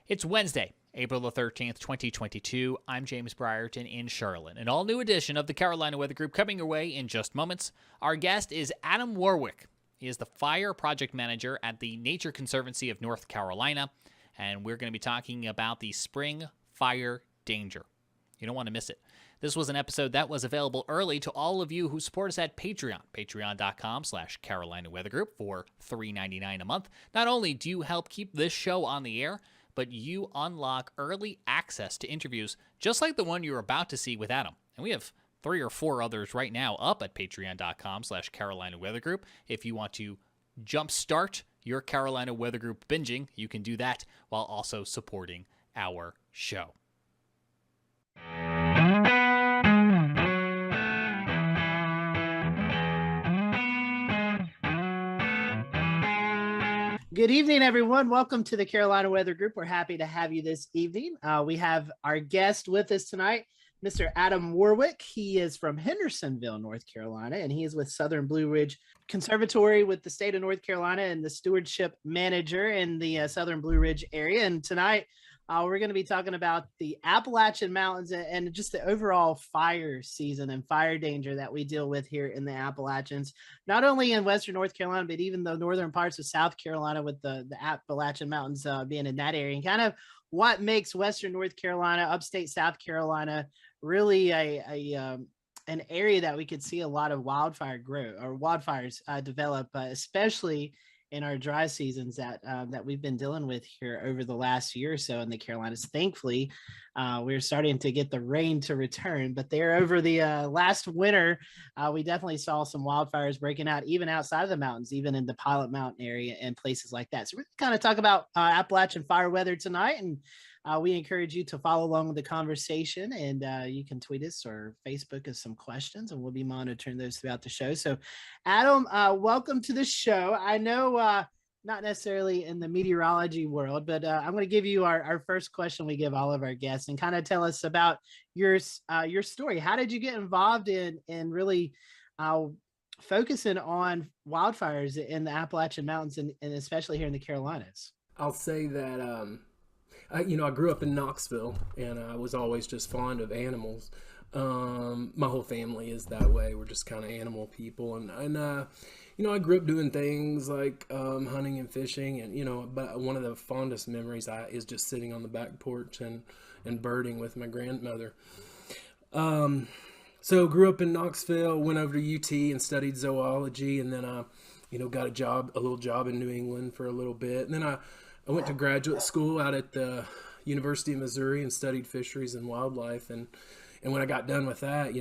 It's Wednesday, April the 13th, 2022. I'm James Brierton in Charlotte. An all-new edition of the Carolina Weather Group coming your way in just moments. Our guest is Adam Warwick. He is the Fire Project Manager at the Nature Conservancy of North Carolina, and we're going to be talking about the spring fire danger. You don't want to miss it. This was an episode that was available early to all of you who support us at Patreon, patreon.com/Carolina Weather Group for $3.99 a month. Not only do you help keep this show on the air, but you unlock early access to interviews just like the one you're about to see with Adam. And we have 3 or 4 others right now up at patreon.com/Carolina Weather Group. If you want to jumpstart your Carolina Weather Group binging, you can do that while also supporting our show. Good evening, everyone. Welcome to the Carolina Weather Group. We're happy to have you this evening. We have our guest with us tonight, Mr. Adam Warwick. He is from Hendersonville, North Carolina, and he is with Southern Blue Ridge Conservatory with the state of North Carolina and the Stewardship Manager in the Southern Blue Ridge area. And tonight, we're going to be talking about the Appalachian Mountains and just the overall fire season and fire danger that we deal with here in the Appalachians, not only in Western North Carolina, but even the northern parts of South Carolina with the Appalachian Mountains being in that area, and kind of what makes Western North Carolina, upstate South Carolina, really an area that we could see a lot of wildfires develop, especially in our dry seasons that we've been dealing with here over the last year or so in the Carolinas. Thankfully, we're starting to get the rain to return, but there over the last winter, we definitely saw some wildfires breaking out even outside of the mountains, even in the Pilot Mountain area and places like that. So we're going to kind of talk about Appalachian fire weather tonight, and we encourage you to follow along with the conversation, and you can tweet us or Facebook us some questions, and we'll be monitoring those throughout the show. So, Adam, welcome to the show. I know not necessarily in the meteorology world, but I'm going to give you our first question we give all of our guests, and kind of tell us about your story. How did you get involved in really focusing on wildfires in the Appalachian Mountains and especially here in the Carolinas? I'll say that I grew up in Knoxville, and I was always just fond of animals. My whole family is that way. We're just kind of animal people, and I grew up doing things like hunting and fishing, and but one of the fondest memories is just sitting on the back porch and birding with my grandmother. So grew up in Knoxville, went over to UT and studied zoology, and then got a little job in New England for a little bit, and then I went to graduate school out at the University of Missouri and studied fisheries and wildlife. And when I got done with that,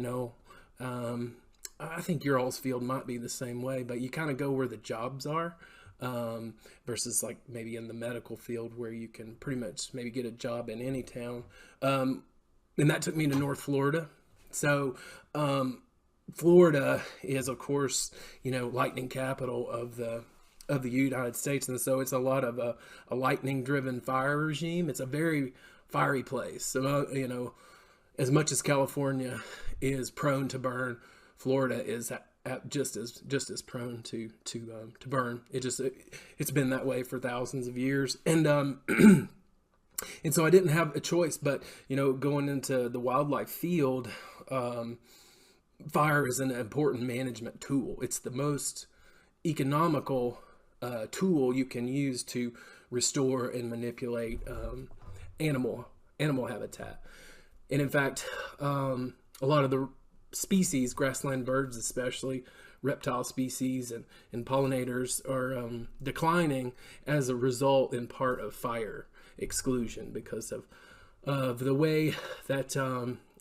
I think your all's field might be the same way, but you kind of go where the jobs are versus like maybe in the medical field where you can pretty much maybe get a job in any town. And that took me to North Florida. So Florida is, of course, lightning capital of the United States, and so it's a lot of a lightning-driven fire regime. It's a very fiery place. So, as much as California is prone to burn, Florida is just as prone to burn. It's been that way for thousands of years, and and so I didn't have a choice. But going into the wildlife field, fire is an important management tool. It's the most economical tool you can use to restore and manipulate animal habitat. And in fact, a lot of the species, grassland birds especially, reptile species and pollinators are declining as a result in part of fire exclusion because of the way that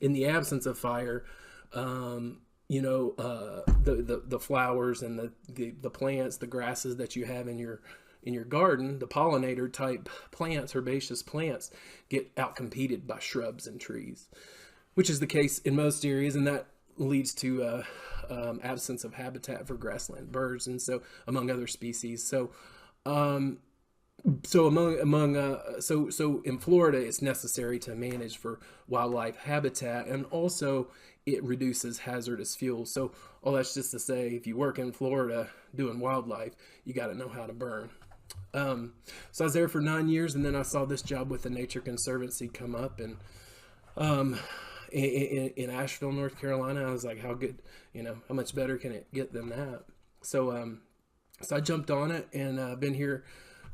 in the absence of fire, the flowers and the plants, the grasses that you have in your garden, the pollinator type plants, herbaceous plants, get outcompeted by shrubs and trees, which is the case in most areas, and that leads to absence of habitat for grassland birds, and so among other species. So So in Florida, it's necessary to manage for wildlife habitat, and also it reduces hazardous fuels. So all that's just to say, if you work in Florida doing wildlife, you got to know how to burn. So I was there for 9 years, and then I saw this job with the Nature Conservancy come up, and in Asheville, North Carolina. I was like, how good, how much better can it get than that? So so I jumped on it, and been here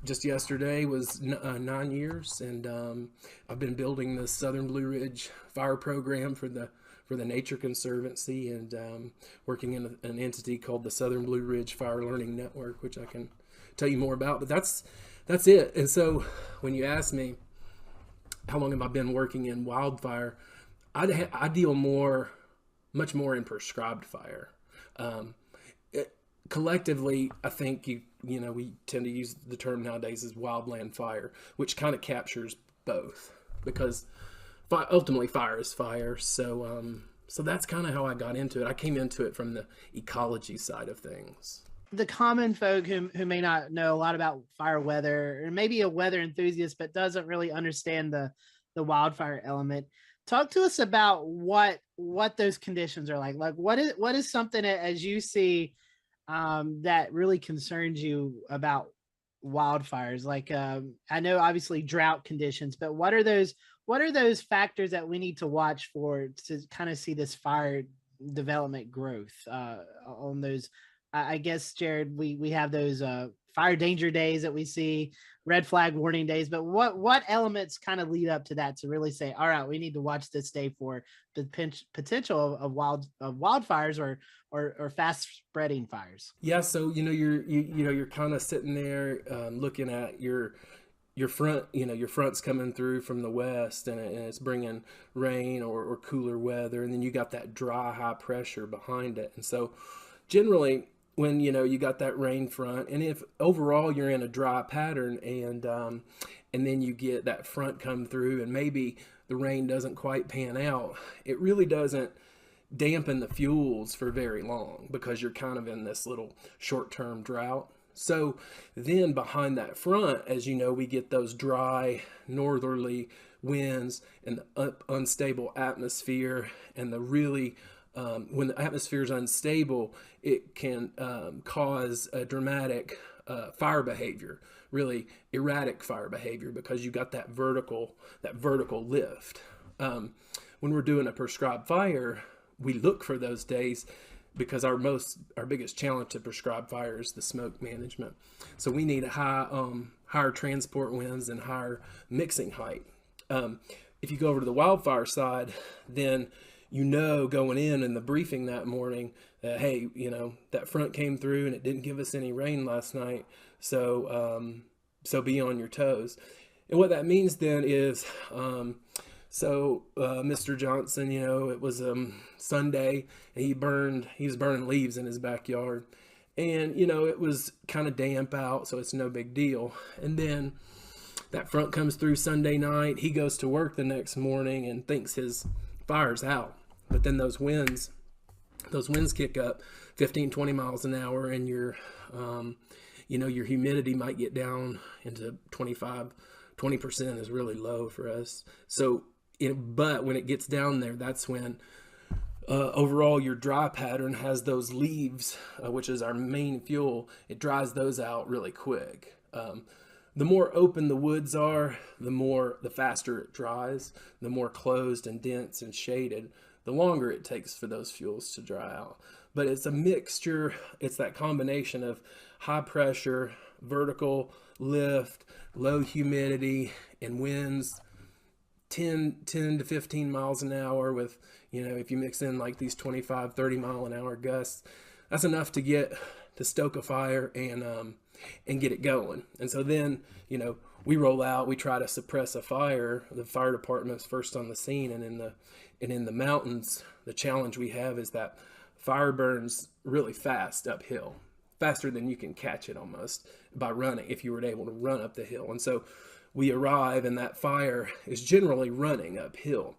just yesterday was 9 years, and I've been building the Southern Blue Ridge Fire Program for the Nature Conservancy, and working in an entity called the Southern Blue Ridge Fire Learning Network, which I can tell you more about. But that's it. And so when you ask me how long have I been working in wildfire, I deal much more in prescribed fire. Collectively, I think we tend to use the term nowadays as wildland fire, which kind of captures both, because ultimately fire is fire. So so that's kind of how I got into it. I came into it from the ecology side of things. The common folk who may not know a lot about fire weather, or maybe a weather enthusiast, but doesn't really understand the wildfire element. Talk to us about what those conditions are like. Like what is something that, as you see, that really concerns you about wildfires? Like I know obviously drought conditions, but what are those factors that we need to watch for to kind of see this fire development growth on those? I guess, Jared, we have those fire danger days that we see, red flag warning days, but what elements kind of lead up to that to really say, all right, we need to watch this day for the potential of wildfires or fast spreading fires? Yeah, so you're kind of sitting there looking at your front, your front's coming through from the west, and it's bringing rain or cooler weather, and then you got that dry high pressure behind it. And so generally when you got that rain front, and if overall you're in a dry pattern, and then you get that front come through, and maybe the rain doesn't quite pan out, it really doesn't dampen the fuels for very long, because you're kind of in this little short-term drought. So then behind that front, as you know, we get those dry northerly winds and the unstable atmosphere, and the really when the atmosphere is unstable, it can cause a dramatic fire behavior, really erratic fire behavior, because you got that vertical lift. When we're doing a prescribed fire, we look for those days, because our biggest challenge to prescribed fire is the smoke management. So we need higher transport winds and higher mixing height. If you go over to the wildfire side, then going in the briefing that morning that, hey, that front came through and it didn't give us any rain last night, so be on your toes. And what that means then is, Mr. Johnson, it was Sunday, and he was burning leaves in his backyard, and it was kind of damp out, so it's no big deal. And then that front comes through Sunday night. He goes to work the next morning and thinks his fire's out. But then those winds kick up 15, 20 miles an hour, and your humidity might get down into 20% is really low for us. So, but when it gets down there, that's when overall your dry pattern has those leaves, which is our main fuel. It dries those out really quick. The more open the woods are, the faster it dries. The more closed and dense and shaded, the longer it takes for those fuels to dry out. But it's a mixture. It's that combination of high pressure, vertical lift, low humidity, and winds 10 to 15 miles an hour with, if you mix in like these 25, 30 mile an hour gusts, that's enough to stoke a fire and get it going. And so then, we roll out, we try to suppress a fire. The fire department's first on the scene, and in the mountains, the challenge we have is that fire burns really fast uphill, faster than you can catch it almost by running, if you were able to run up the hill. And so we arrive, and that fire is generally running uphill.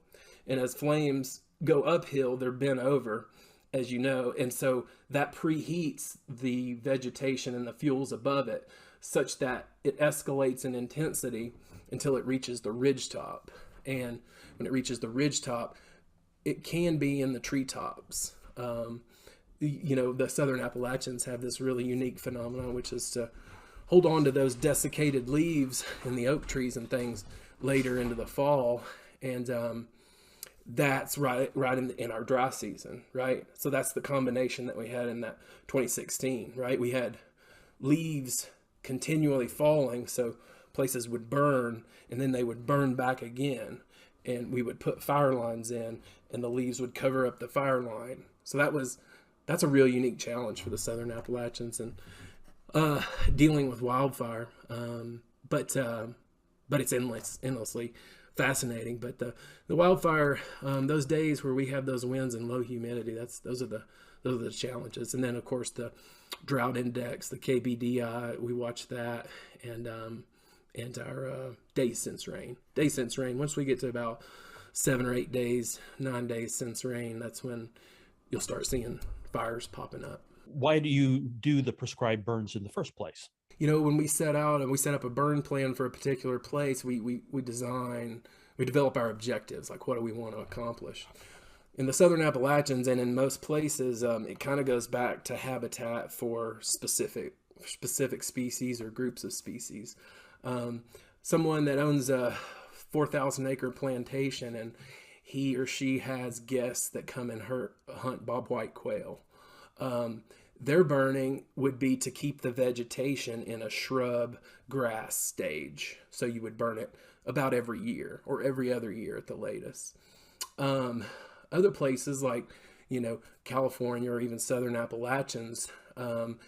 And as flames go uphill, they're bent over, as you know, and so that preheats the vegetation and the fuels above it, such that it escalates in intensity until it reaches the ridgetop. And when it reaches the ridgetop, it can be in the treetops. The Southern Appalachians have this really unique phenomenon, which is to hold on to those desiccated leaves in the oak trees and things later into the fall. And that's right in our dry season, right? So that's the combination that we had in that 2016, right? We had leaves continually falling, so places would burn, and then they would burn back again, and we would put fire lines in, and the leaves would cover up the fire line. So that's a real unique challenge for the Southern Appalachians, and dealing with wildfire. But it's endlessly fascinating. But the wildfire, those days where we have those winds and low humidity, those are the challenges. And then of course the drought index, the KBDI, we watch that, and our days since rain. Once we get to about 7 or 8 days, 9 days since rain, that's when you'll start seeing fires popping up. Why do you do the prescribed burns in the first place? When we set out and we set up a burn plan for a particular place, we develop our objectives, like what do we want to accomplish. In the Southern Appalachians and in most places, it kind of goes back to habitat for specific species or groups of species. Someone that owns a 4,000 acre plantation and he or she has guests that come and hunt bobwhite quail. Their burning would be to keep the vegetation in a shrub grass stage. So you would burn it about every year or every other year at the latest. Other places like, California or even Southern Appalachians, an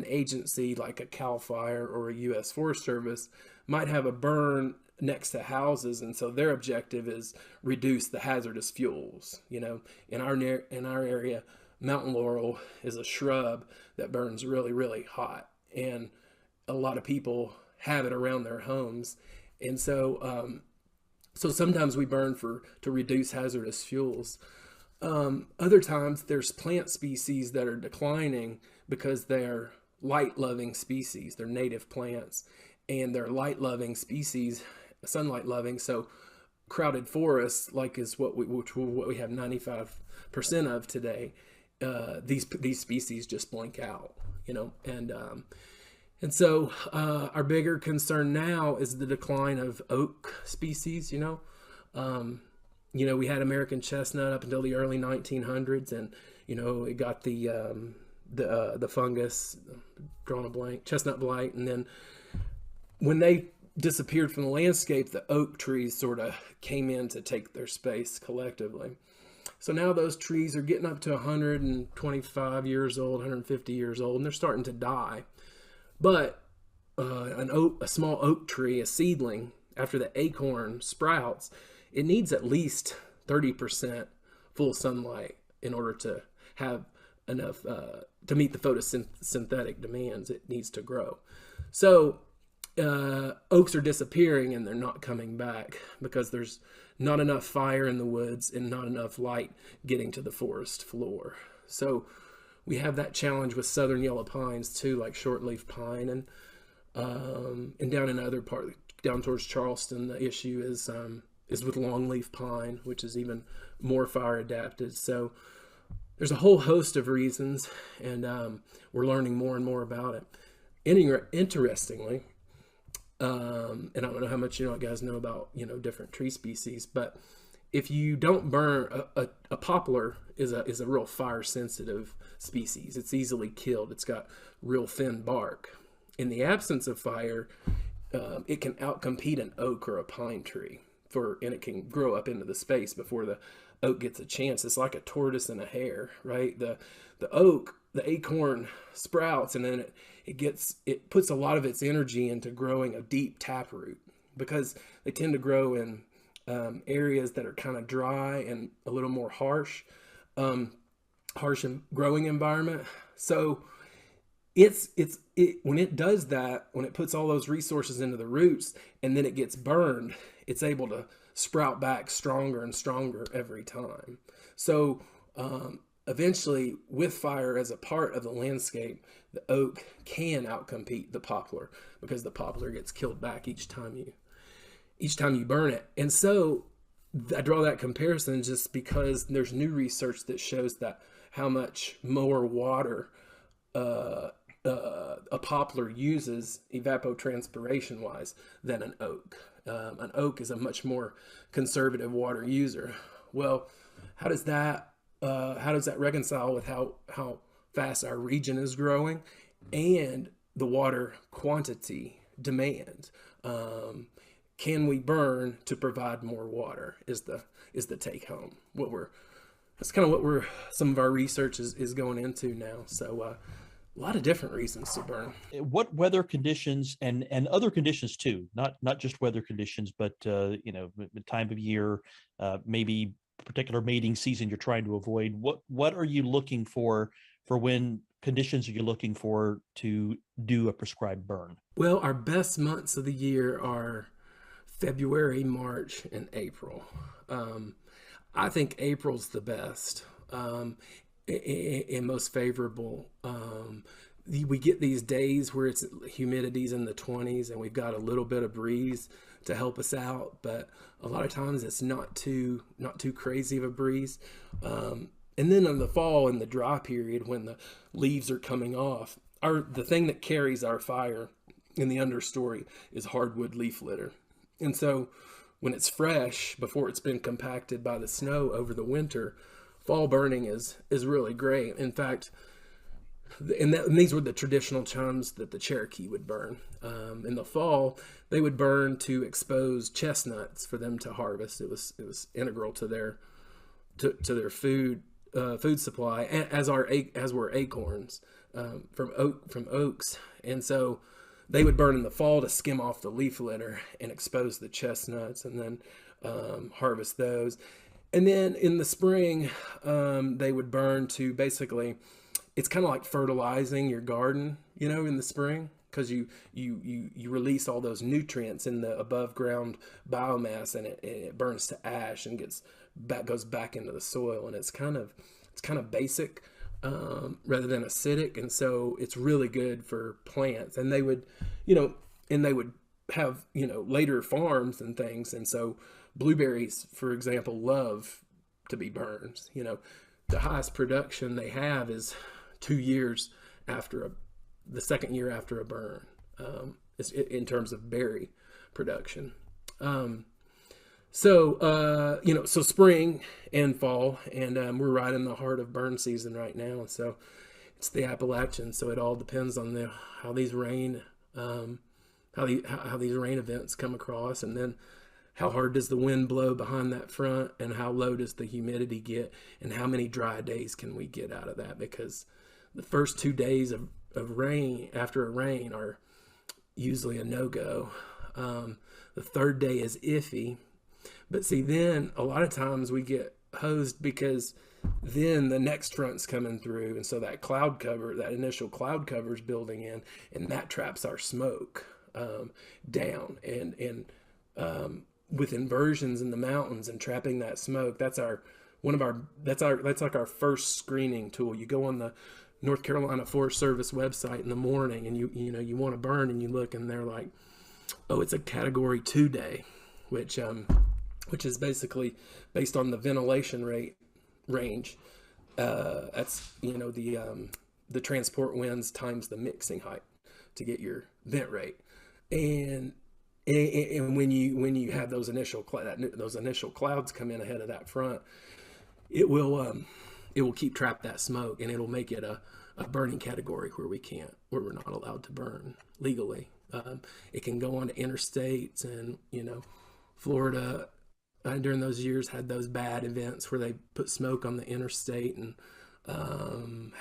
agency like a CAL FIRE or a U.S. Forest Service might have a burn next to houses, and so their objective is reduce the hazardous fuels. In our area, mountain laurel is a shrub that burns really, really hot, and a lot of people have it around their homes, and so sometimes we burn to reduce hazardous fuels. Other times there's plant species that are declining because they're light-loving species. They're native plants, and they're light-loving species, sunlight-loving. So crowded forests, like is what we have 95% of today. These species just blink out, and so our bigger concern now is the decline of oak species. We had American chestnut up until the early 1900s, and it got the fungus, drawing a blank, chestnut blight, and then when they disappeared from the landscape, the oak trees sort of came in to take their space collectively. So now those trees are getting up to 125 years old, 150 years old, and they're starting to die. But a small oak tree, a seedling, after the acorn sprouts, it needs at least 30% full sunlight in order to have enough to meet the photosynthetic demands it needs to grow. So oaks are disappearing and they're not coming back because there's not enough fire in the woods and not enough light getting to the forest floor. So we have that challenge with southern yellow pines too, like shortleaf pine, and down in other parts, down towards Charleston, the issue is with longleaf pine, which is even more fire adapted. So there's a whole host of reasons, and we're learning more and more about it. Interestingly, and I don't know how much you guys know about different tree species, but if you don't burn a poplar is a real fire sensitive species. It's easily killed. It's got real thin bark. In the absence of fire, it can outcompete an oak or a pine tree and it can grow up into the space before the oak gets a chance. It's like a tortoise and a hare, right? The oak, the acorn sprouts, and then it puts a lot of its energy into growing a deep taproot because they tend to grow in areas that are kind of dry and a little more harsh and growing environment. So when it does that, when it puts all those resources into the roots and then it gets burned, it's able to sprout back stronger and stronger every time. So eventually, with fire as a part of the landscape, the oak can outcompete the poplar because the poplar gets killed back each time you burn it. And so I draw that comparison just because there's new research that shows that how much more water a poplar uses evapotranspiration wise than an oak. An oak is a much more conservative water user. Well, how does that reconcile with how fast our region is growing and the water quantity demand? Can we burn to provide more water? Is the take home. That's kind of what some of our research is going into now. So a lot of different reasons to burn. What weather conditions and other conditions too, not just weather conditions, but the time of year, maybe particular mating season you're trying to avoid. What are you looking for when conditions are you looking for to do a prescribed burn? Well, our best months of the year are February, March, and April. I think April's the best. And most favorable. We get these days where humidity's in the 20s and we've got a little bit of breeze to help us out, but a lot of times it's not too crazy of a breeze. And then in the fall, in the dry period, when the leaves are coming off, the thing that carries our fire in the understory is hardwood leaf litter. And so when it's fresh, before it's been compacted by the snow over the winter, fall burning is really great. In fact, and these were the traditional times that the Cherokee would burn. In the fall, they would burn to expose chestnuts for them to harvest. It was integral to their food supply, as were acorns from oaks. And so they would burn in the fall to skim off the leaf litter and expose the chestnuts, and then harvest those. And then in the spring, they would burn to basically, it's kind of like fertilizing your garden, in the spring, because you release all those nutrients in the above ground biomass, and it burns to ash and goes back into the soil, and it's kind of basic rather than acidic, and so it's really good for plants. And they would, have later farms and things, and so blueberries, for example, love to be burned. The highest production they have is 2 years after the second year after a burn, in terms of berry production. So spring and fall, and we're right in the heart of burn season right now. So it's the Appalachians. So it all depends on how these rain events come across, and then how hard does the wind blow behind that front, and how low does the humidity get, and how many dry days can we get out of that? Because the first 2 days of rain after a rain are usually a no-go. The third day is iffy. But see, then a lot of times we get hosed because then the next front's coming through. And so that initial cloud cover is building in, and that traps our smoke down. And with inversions in the mountains and trapping that smoke, that's like our first screening tool. You go on the North Carolina Forest Service website in the morning, and you want to burn, and you look, and they're like, oh, it's a Category 2 day, which is basically based on the ventilation rate range. That's the transport winds times the mixing height to get your vent rate. And when you have those initial clouds come in ahead of that front, it will keep that smoke, and it'll make it a burning category where we're not allowed to burn legally. It can go on to interstates, and Florida during those years had those bad events where they put smoke on the interstate, and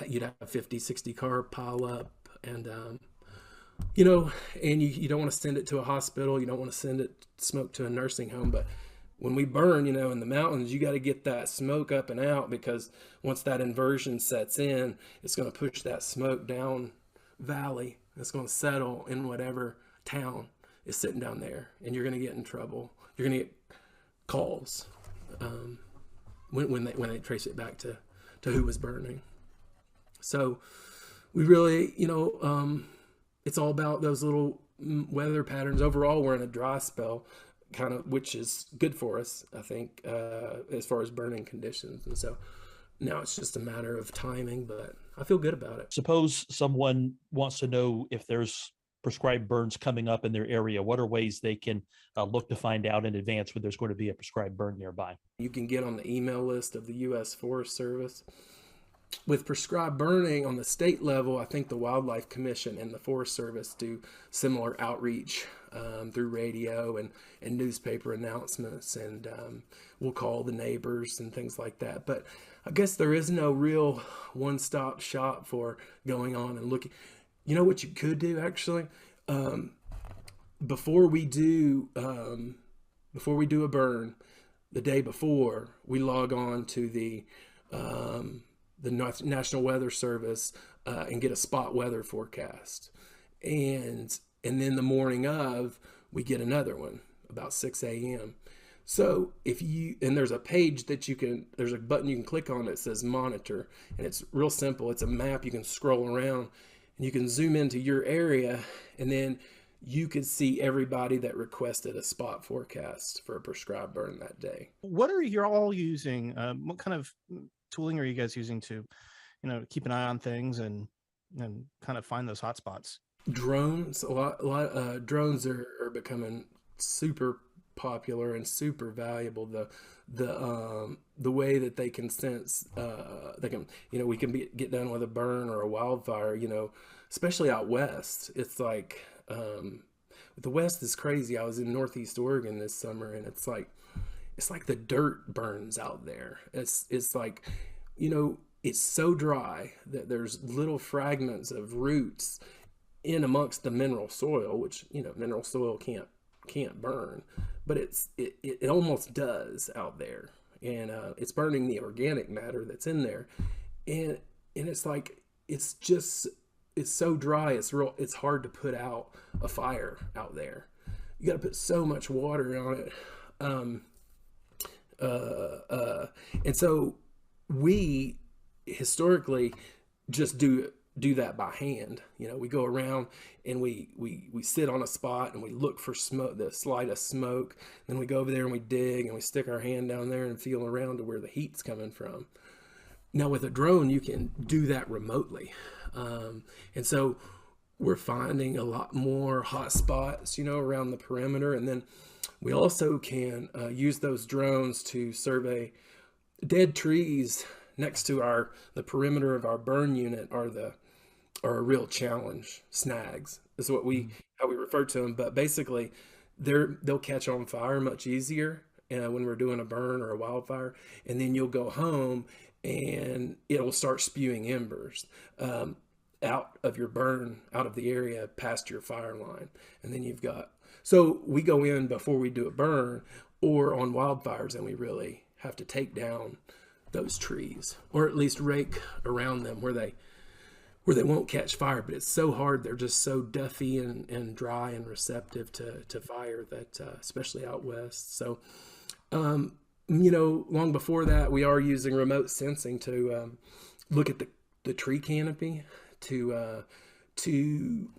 you'd have a 50-60 car pile up, and you don't want to send it to a hospital, you don't want to send smoke to a nursing home. But when we burn, in the mountains, you got to get that smoke up and out, because once that inversion sets in, it's going to push that smoke down valley. It's going to settle in whatever town is sitting down there, and you're going to get in trouble. You're going to get calls when they trace it back to who was burning. So we really, it's all about those little weather patterns. Overall, we're in a dry spell, which is good for us, I think, as far as burning conditions. And so, Now it's just a matter of timing, but I feel good about it. Suppose someone wants to know if there's prescribed burns coming up in their area. What are ways they can look to find out in advance when there's going to be a prescribed burn nearby? You can get on the email list of the U.S. Forest Service. With prescribed burning on the state level, I think the Wildlife Commission and the Forest Service do similar outreach through radio and newspaper announcements, and we'll call the neighbors and things like that. But I guess there is no real one-stop shop for going on and looking. You know what you could do, actually? Before we do a burn, the day before, we log on to the National Weather Service and get a spot weather forecast. And then the morning of, we get another one about 6 a.m. So there's a page that there's a button you can click on that says monitor, and it's real simple. It's a map. You can scroll around and you can zoom into your area, and then you could see everybody that requested a spot forecast for a prescribed burn that day. What are you all using? What kind of tooling are you guys using to, keep an eye on things and kind of find those hot spots? Drones, a lot drones are becoming super popular and super valuable. The way that they can sense, we can get done with a burn or a wildfire, especially out west. It's like, the West is crazy. I was in Northeast Oregon this summer, and it's like the dirt burns out there. It's like, it's so dry that there's little fragments of roots in amongst the mineral soil, which, mineral soil can't burn, but it almost does out there. And it's burning the organic matter that's in there. And it's like, it's so dry, it's hard to put out a fire out there. You got to put so much water on it. And so we historically just do that by hand. We go around and we sit on a spot and we look for smoke, the slightest smoke. Then we go over there and we dig and we stick our hand down there and feel around to where the heat's coming from. Now with a drone, you can do that remotely. And so we're finding a lot more hot spots, around the perimeter. And then we also can use those drones to survey dead trees next to the perimeter of our burn unit are a real challenge. Snags is how we refer to them. But basically, they'll catch on fire much easier when we're doing a burn or a wildfire. And then you'll go home and it'll start spewing embers out of your burn, out of the area past your fire line. And then so we go in before we do a burn or on wildfires, and we really have to take down those trees, or at least rake around them where they won't catch fire. But it's so hard. They're just so duffy and dry and receptive to fire that, especially out west. So, long before that, we are using remote sensing to look at the tree canopy to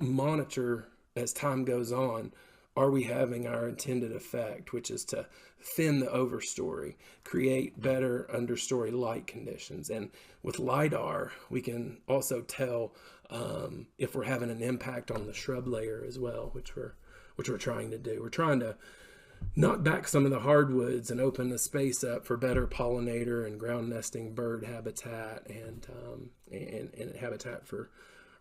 monitor as time goes on. Are we having our intended effect, which is to thin the overstory, create better understory light conditions? And with LiDAR, we can also tell if we're having an impact on the shrub layer as well, which we're trying to do. We're trying to knock back some of the hardwoods and open the space up for better pollinator and ground nesting bird habitat and habitat for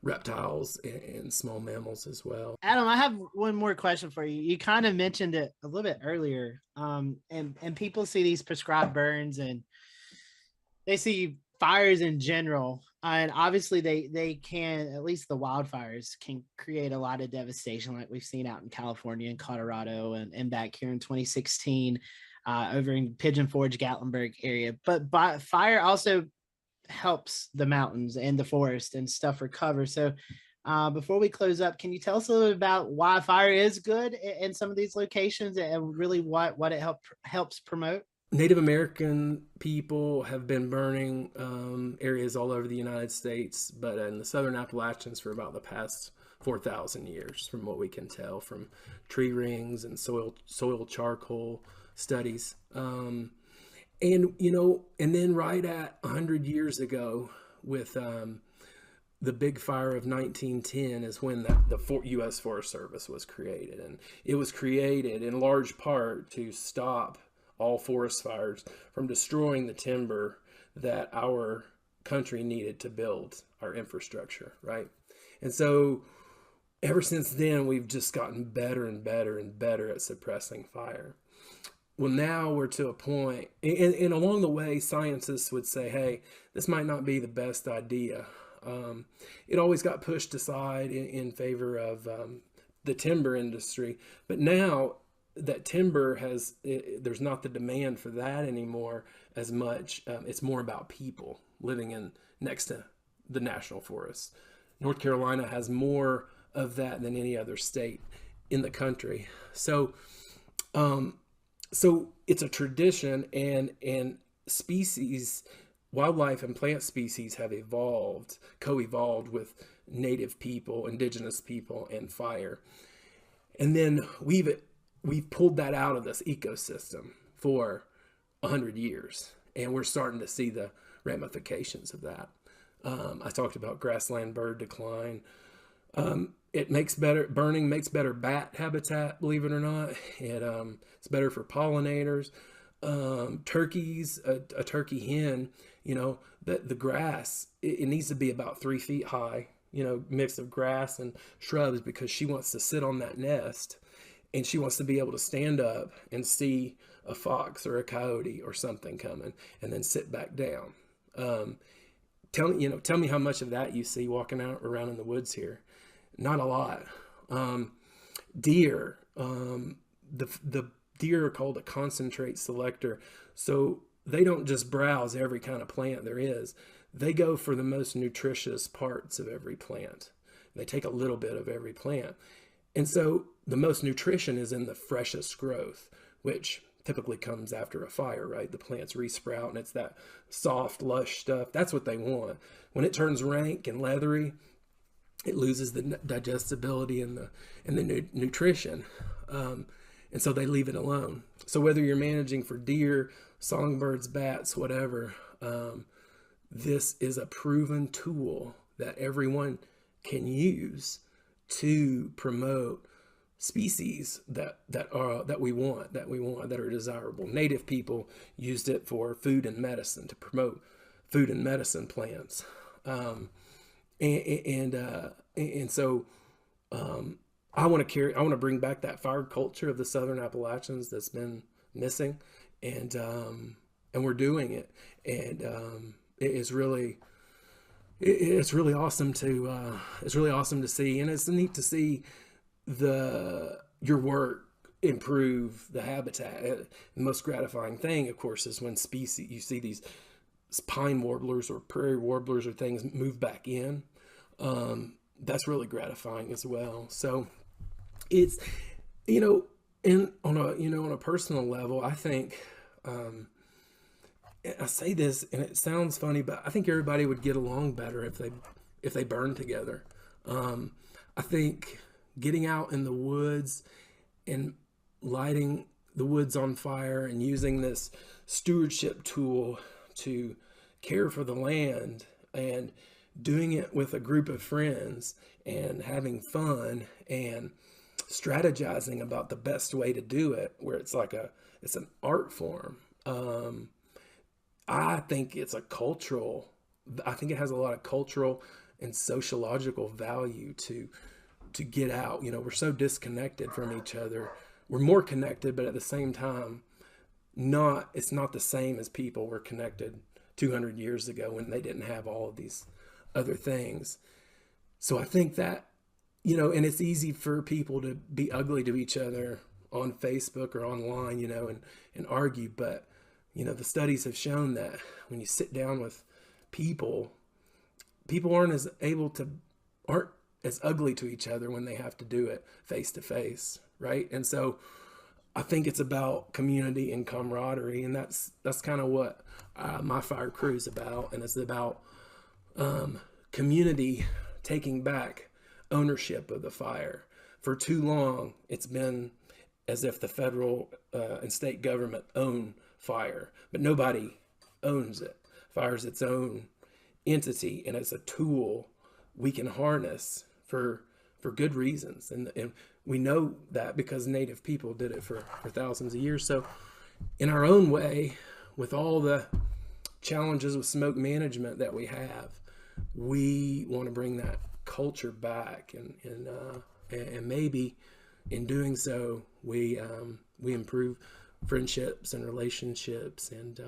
reptiles and small mammals as well. Adam, I have one more question for you. You kind of mentioned it a little bit earlier. And people see these prescribed burns and they see fires in general. And obviously they can, at least the wildfires can create a lot of devastation like we've seen out in California and Colorado and back here in 2016 over in Pigeon Forge, Gatlinburg area. But fire also helps the mountains and the forest and stuff recover. So before we close up, can you tell us a little bit about why fire is good in some of these locations and really what it helps promote? Native American people have been burning areas all over the United States, but in the Southern Appalachians for about the past 4,000 years, from what we can tell from tree rings and soil charcoal studies. And, and then right at 100 years ago with the big fire of 1910 is when the U.S. Forest Service was created. And it was created in large part to stop all forest fires from destroying the timber that our country needed to build our infrastructure, right? And so ever since then, we've just gotten better and better and better at suppressing fire. Well, now we're to a point, and along the way, scientists would say, hey, this might not be the best idea. It always got pushed aside in favor of the timber industry. But now that timber there's not the demand for that anymore as much. It's more about people living next to the national forests. North Carolina has more of that than any other state in the country. So it's a tradition, and species, wildlife and plant species have co-evolved with native people, indigenous people, and fire. And then we've pulled that out of this ecosystem for 100 years, and we're starting to see the ramifications of that. I talked about grassland bird decline. Burning makes better bat habitat, believe it or not. It's better for pollinators. Turkeys, a turkey hen, the grass, it needs to be about 3 feet high, mix of grass and shrubs, because she wants to sit on that nest and she wants to be able to stand up and see a fox or a coyote or something coming and then sit back down. Tell me how much of that you see walking around in the woods here. Not a lot. Deer, the deer are called a concentrate selector. So they don't just browse every kind of plant there is. They go for the most nutritious parts of every plant. They take a little bit of every plant. And so the most nutrition is in the freshest growth, which typically comes after a fire, right? The plants resprout and it's that soft, lush stuff. That's what they want. When it turns rank and leathery, it loses the digestibility and the nutrition. And so they leave it alone. So whether you're managing for deer, songbirds, bats, whatever, this is a proven tool that everyone can use to promote species that we want, that are desirable. Native people used it for food and medicine, to promote food and medicine plants. And so I want to bring back that fire culture of the Southern Appalachians that's been missing, and we're doing it, and it's really awesome to see, and it's neat to see your work improve the habitat. The most gratifying thing, of course, is when you see these pine warblers or prairie warblers or things move back in. That's really gratifying as well. So it's, and on a personal level, I think, I say this and it sounds funny, but I think everybody would get along better if they burned together. I think getting out in the woods and lighting the woods on fire and using this stewardship tool to care for the land and doing it with a group of friends and having fun and strategizing about the best way to do it, where it's an art form. I think it has a lot of cultural and sociological value to get out. We're so disconnected from each other. We're more connected, but at the same time, it's not the same as people were connected 200 years ago when they didn't have all of these other things. So I think that, and it's easy for people to be ugly to each other on Facebook or online, and argue. But, the studies have shown that when you sit down with people aren't as ugly to each other when they have to do it face to face. Right. And so I think it's about community and camaraderie. And that's kind of what my fire crew is about. And it's about community taking back ownership of the fire. For too long, it's been as if the federal and state government own fire, but nobody owns it. Fire is its own entity, and it's a tool we can harness for good reasons. And we know that because native people did it for thousands of years. So in our own way, with all the challenges with smoke management that we have, we want to bring that culture back, and maybe in doing so, we improve friendships and relationships, and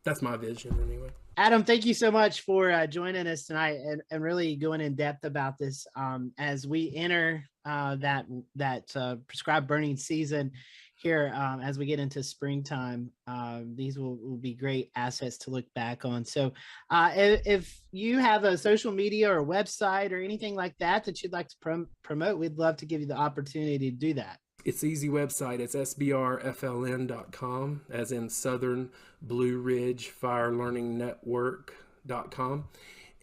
that's my vision anyway. Adam, thank you so much for joining us tonight and really going in depth about this as we enter that prescribed burning season here. As we get into springtime, these will be great assets to look back on. So if you have a social media or a website or anything like that you'd like to promote, we'd love to give you the opportunity to do that. It's an easy website. It's sbrfln.com, as in Southern Blue Ridge Fire Learning Network.com.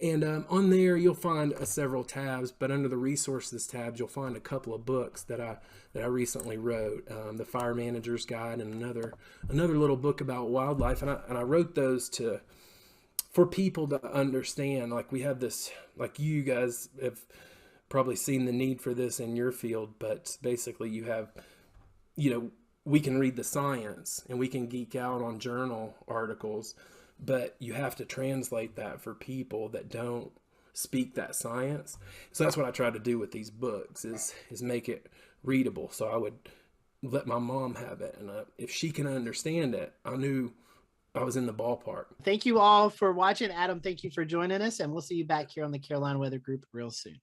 And on there, you'll find several tabs, but under the resources tabs, you'll find a couple of books that I recently wrote, the Fire Manager's Guide and another little book about wildlife. And I wrote those for people to understand, like we have this, like you guys have probably seen the need for this in your field, but basically you have, we can read the science and we can geek out on journal articles, but you have to translate that for people that don't speak that science. So that's what I try to do with these books is make it readable. So I would let my mom have it, and if she can understand it, I knew I was in the ballpark. Thank you all for watching. Adam, thank you for joining us, and we'll see you back here on the Carolina Weather Group real soon.